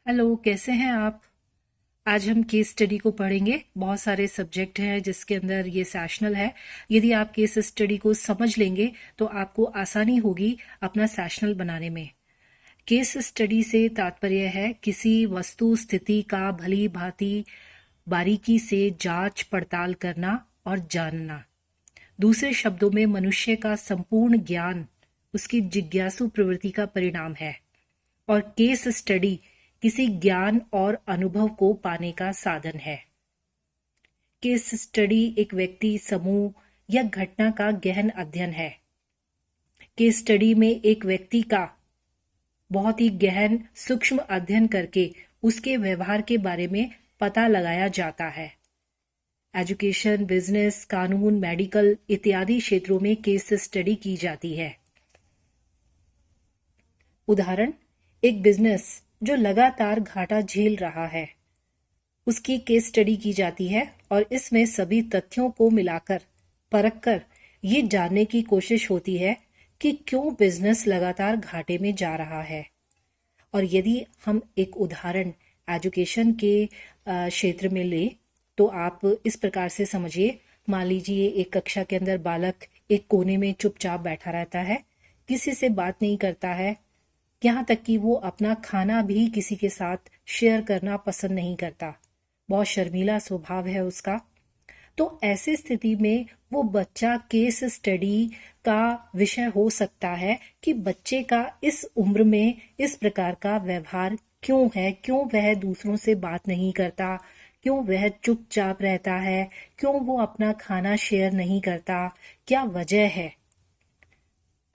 Hello, कैसे हैं आप? आज हम केस स्टडी को पढ़ेंगे। बहुत सारे सब्जेक्ट हैं जिसके अंदर ये सेशनल है। यदि आप केस स्टडी को समझ लेंगे तो आपको आसानी होगी अपना सेशनल बनाने में। केस स्टडी से तात्पर्य है किसी वस्तु स्थिति का भली भांति बारीकी से जांच पड़ताल करना और जानना। दूसरे शब्दों में मनुष्य का संपूर्ण ज्ञान उसकी जिज्ञासु प्रवृत्ति का परिणाम है और केस स्टडी किसी ज्ञान और अनुभव को पाने का साधन है। केस स्टडी एक व्यक्ति, समूह या घटना का गहन अध्ययन है। केस स्टडी में एक व्यक्ति का बहुत ही गहन सूक्ष्म अध्ययन करके उसके व्यवहार के बारे में पता लगाया जाता है। एजुकेशन, बिजनेस, कानून, मेडिकल इत्यादि क्षेत्रों में केस स्टडी की जाती है। उदाहरण, एक बिजनेस जो लगातार घाटा झेल रहा है, उसकी केस स्टडी की जाती है और इसमें सभी तथ्यों को मिलाकर परखकर ये जानने की कोशिश होती है कि क्यों बिजनेस लगातार घाटे में जा रहा है। और यदि हम एक उदाहरण एजुकेशन के क्षेत्र में लें तो आप इस प्रकार से समझिए। मान लीजिए एक कक्षा के अंदर बालक एक कोने में चुपचाप बैठा रहता है, किसी से बात नहीं करता है, यहाँ तक कि वो अपना खाना भी किसी के साथ शेयर करना पसंद नहीं करता। बहुत शर्मीला स्वभाव है उसका। तो ऐसी स्थिति में वो बच्चा केस स्टडी का विषय हो सकता है कि बच्चे का इस उम्र में इस प्रकार का व्यवहार क्यों है, क्यों वह दूसरों से बात नहीं करता, क्यों वह चुपचाप रहता है, क्यों वो अपना खाना शेयर नहीं करता, क्या वजह है।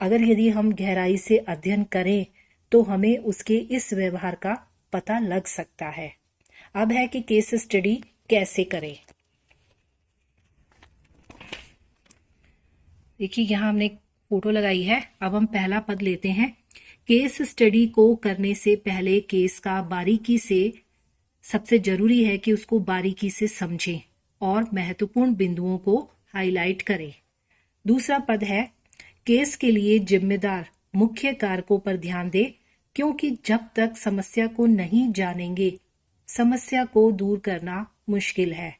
अगर यदि हम गहराई से अध्ययन करें तो हमें उसके इस व्यवहार का पता लग सकता है। अब है कि केस स्टडी कैसे करें। देखिए यहाँ हमने एक फोटो लगाई है। अब हम पहला पद लेते हैं। केस स्टडी को करने से पहले केस का बारीकी से, सबसे जरूरी है कि उसको बारीकी से समझें और महत्वपूर्ण बिंदुओं को हाईलाइट करें। दूसरा पद है, केस के लिए जिम्मेदार मुख्य कारकों पर ध्यान दें, क्योंकि जब तक समस्या को नहीं जानेंगे समस्या को दूर करना मुश्किल है।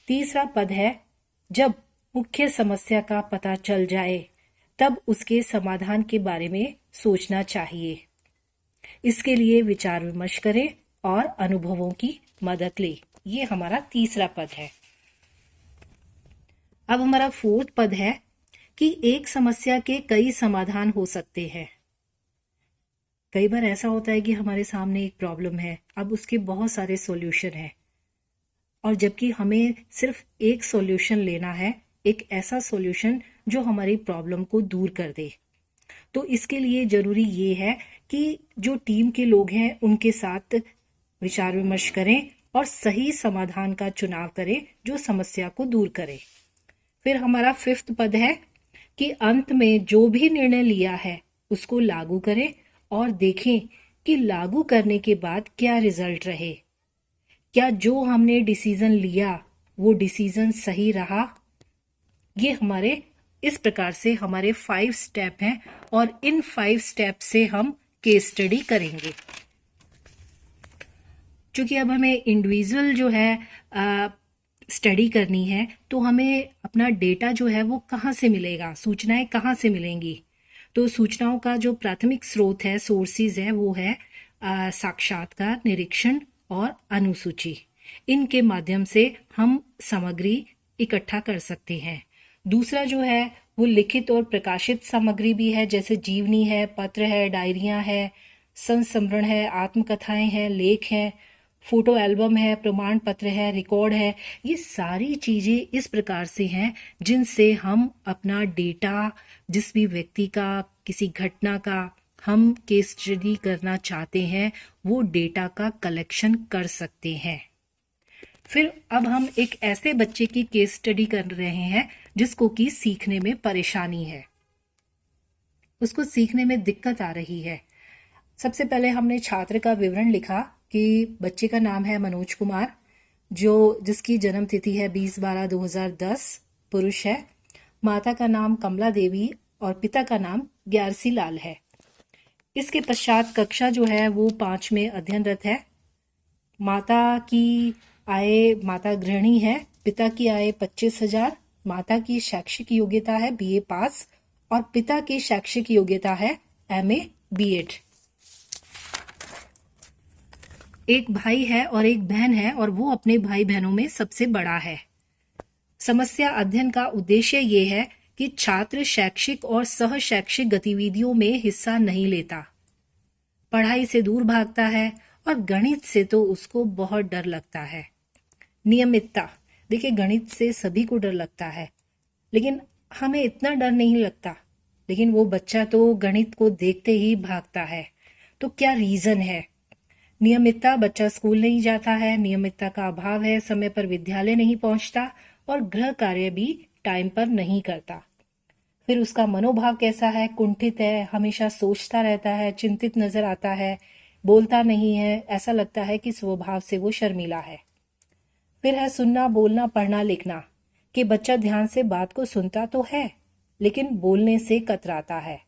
तीसरा पद है, जब मुख्य समस्या का पता चल जाए तब उसके समाधान के बारे में सोचना चाहिए। इसके लिए विचार विमर्श करें और अनुभवों की मदद लें। ये हमारा तीसरा पद है। अब हमारा फोर्थ पद है कि एक समस्या के कई समाधान हो सकते हैं। कई बार ऐसा होता है कि हमारे सामने एक प्रॉब्लम है, अब उसके बहुत सारे सॉल्यूशन हैं और जबकि हमें सिर्फ एक सॉल्यूशन लेना है, एक ऐसा सॉल्यूशन जो हमारी प्रॉब्लम को दूर कर दे। तो इसके लिए जरूरी ये है कि जो टीम के लोग हैं उनके साथ विचार विमर्श करें और सही समाधान का चुनाव करें जो समस्या को दूर करे। फिर हमारा फिफ्थ पद है कि अंत में जो भी निर्णय लिया है उसको लागू करें और देखें कि लागू करने के बाद क्या रिजल्ट रहे। क्या जो हमने डिसीजन लिया वो डिसीजन सही रहा। ये हमारे इस प्रकार से हमारे 5 स्टेप हैं और इन 5 स्टेप से हम केस स्टडी करेंगे। क्योंकि अब हमें इंडिविजुअल जो है स्टडी करनी है तो हमें अपना डेटा जो है वो कहाँ से मिलेगा, सूचनाएं कहाँ से मिलेंगी। तो सूचनाओं का जो प्राथमिक स्रोत है, सोर्सेज है, वो है साक्षात्कार, निरीक्षण और अनुसूची। इनके माध्यम से हम सामग्री इकट्ठा कर सकते हैं। दूसरा जो है वो लिखित और प्रकाशित सामग्री भी है, जैसे जीवनी है, पत्र है, डायरियां है, संस्मरण है, आत्मकथाएं हैं, लेख हैं, फोटो एल्बम है, प्रमाण पत्र है, रिकॉर्ड है। ये सारी चीजें इस प्रकार से हैं जिनसे हम अपना डेटा, जिस भी व्यक्ति का, किसी घटना का हम केस स्टडी करना चाहते हैं, वो डेटा का कलेक्शन कर सकते हैं। फिर अब हम एक ऐसे बच्चे की केस स्टडी कर रहे हैं जिसको कि सीखने में परेशानी है, उसको सीखने में दिक्कत आ रही है। सबसे पहले हमने छात्र का विवरण लिखा कि बच्चे का नाम है मनोज कुमार, जिसकी जन्म तिथि है 20/12/2010, पुरुष है। माता का नाम कमला देवी और पिता का नाम ग्यारसी लाल है। इसके पश्चात कक्षा जो है वो 5 में अध्ययनरत है। माता की आय, माता गृहिणी है, पिता की आय 25,000, माता की शैक्षिक योग्यता है बीए पास और पिता की शैक्षिक योग्यता है एमए बीएड। एक भाई है और एक बहन है और वो अपने भाई बहनों में सबसे बड़ा है। समस्या अध्ययन का उद्देश्य ये है कि छात्र शैक्षिक और सह शैक्षिक गतिविधियों में हिस्सा नहीं लेता, पढ़ाई से दूर भागता है और गणित से तो उसको बहुत डर लगता है। नियमितता, देखिए गणित से सभी को डर लगता है, लेकिन हमें इतना डर नहीं लगता, लेकिन वो बच्चा तो गणित को देखते ही भागता है। तो क्या रीजन है? नियमितता, बच्चा स्कूल नहीं जाता है, नियमितता का अभाव है, समय पर विद्यालय नहीं पहुंचता और गृह कार्य भी टाइम पर नहीं करता। फिर उसका मनोभाव कैसा है? कुंठित है, हमेशा सोचता रहता है, चिंतित नजर आता है, बोलता नहीं है, ऐसा लगता है कि स्वभाव से वो शर्मीला है। फिर है सुनना, बोलना, पढ़ना, लिखना, कि बच्चा ध्यान से बात को सुनता तो है लेकिन बोलने से कतराता है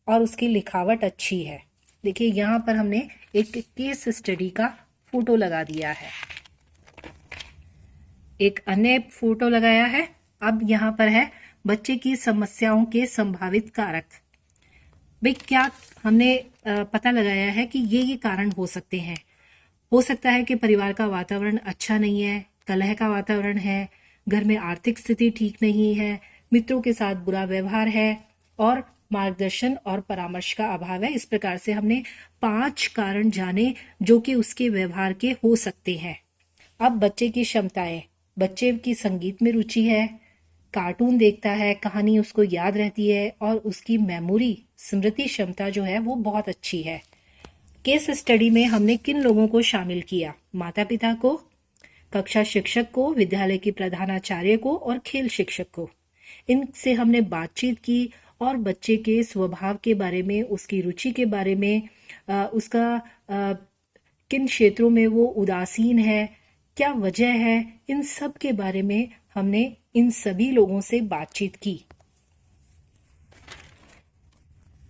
और उसकी लिखावट अच्छी है। देखिए यहाँ पर हमने एक केस स्टडी का फोटो लगा दिया है, एक अन्य फोटो लगाया है। अब यहाँ पर है बच्चे की समस्याओं के संभावित कारक। भाई क्या हमने पता लगाया है कि ये कारण हो सकते हैं। हो सकता है कि परिवार का वातावरण अच्छा नहीं है, कलह का वातावरण है, घर में आर्थिक स्थिति ठीक नहीं है, मित्रों के साथ बुरा व्यवहार है और मार्गदर्शन और परामर्श का अभाव है। इस प्रकार से हमने 5 कारण जाने जो कि उसके व्यवहार के हो सकते हैं। अब बच्चे की क्षमताएं, बच्चे की संगीत में रुचि है, कार्टून देखता है, कहानी उसको याद रहती है और उसकी मेमोरी, स्मृति क्षमता जो है वो बहुत अच्छी है। केस स्टडी में हमने किन लोगों को शामिल किया? माता पिता को, कक्षा शिक्षक को, विद्यालय की प्रधानाचार्य को और खेल शिक्षक को। इनसे हमने बातचीत की और बच्चे के स्वभाव के बारे में, उसकी रुचि के बारे में, उसका किन क्षेत्रों में वो उदासीन है, क्या वजह है, इन सब के बारे में हमने इन सभी लोगों से बातचीत की।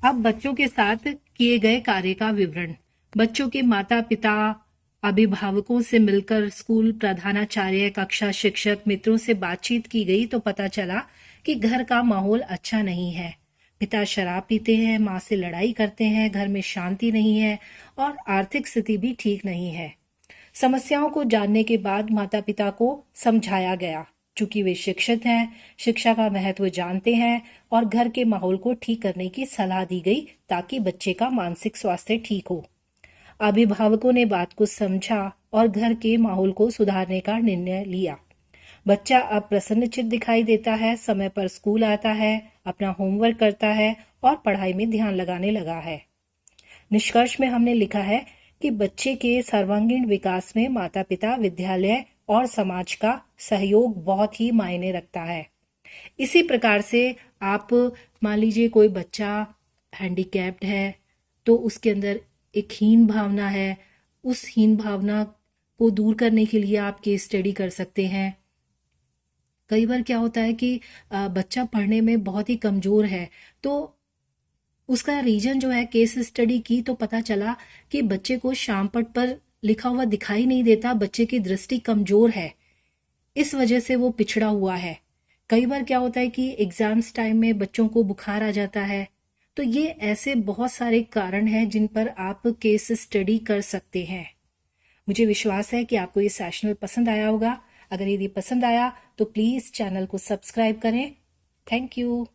अब बच्चों के साथ किए गए कार्य का विवरण। बच्चों के माता पिता, अभिभावकों से मिलकर स्कूल प्रधानाचार्य, कक्षा शिक्षक, मित्रों से बातचीत की गई तो पता चला कि घर का माहौल अच्छा नहीं है। पिता शराब पीते हैं, माँ से लड़ाई करते हैं, घर में शांति नहीं है और आर्थिक स्थिति भी ठीक नहीं है। समस्याओं को जानने के बाद माता पिता को समझाया गया, चूंकि वे शिक्षक हैं, शिक्षा का महत्व जानते हैं और घर के माहौल को ठीक करने की सलाह दी गई ताकि बच्चे का मानसिक स्वास्थ्य ठीक हो। अभिभावकों ने बात को समझा और घर के माहौल को सुधारने का निर्णय लिया। बच्चा अब प्रसन्नचित्त दिखाई देता है, समय पर स्कूल आता है, अपना होमवर्क करता है और पढ़ाई में ध्यान लगाने लगा है। निष्कर्ष में हमने लिखा है कि बच्चे के सर्वांगीण विकास में माता पिता, विद्यालय और समाज का सहयोग बहुत ही मायने रखता है। इसी प्रकार से आप मान लीजिए कोई बच्चा हैंडीकैप्ड है तो उसके अंदर एक हीन भावना है, उस हीन भावना को दूर करने के लिए आप केस स्टडी कर सकते हैं। कई बार क्या होता है कि बच्चा पढ़ने में बहुत ही कमजोर है तो उसका रीजन जो है, केस स्टडी की तो पता चला कि बच्चे को शामपट पर लिखा हुआ दिखाई नहीं देता, बच्चे की दृष्टि कमजोर है, इस वजह से वो पिछड़ा हुआ है। कई बार क्या होता है कि एग्जाम्स टाइम में बच्चों को बुखार आ जाता है। तो ये ऐसे बहुत सारे कारण हैं जिन पर आप केस स्टडी कर सकते हैं। मुझे विश्वास है कि आपको ये सेशनल पसंद आया होगा। अगर यदि पसंद आया तो प्लीज चैनल को सब्सक्राइब करें। Thank you.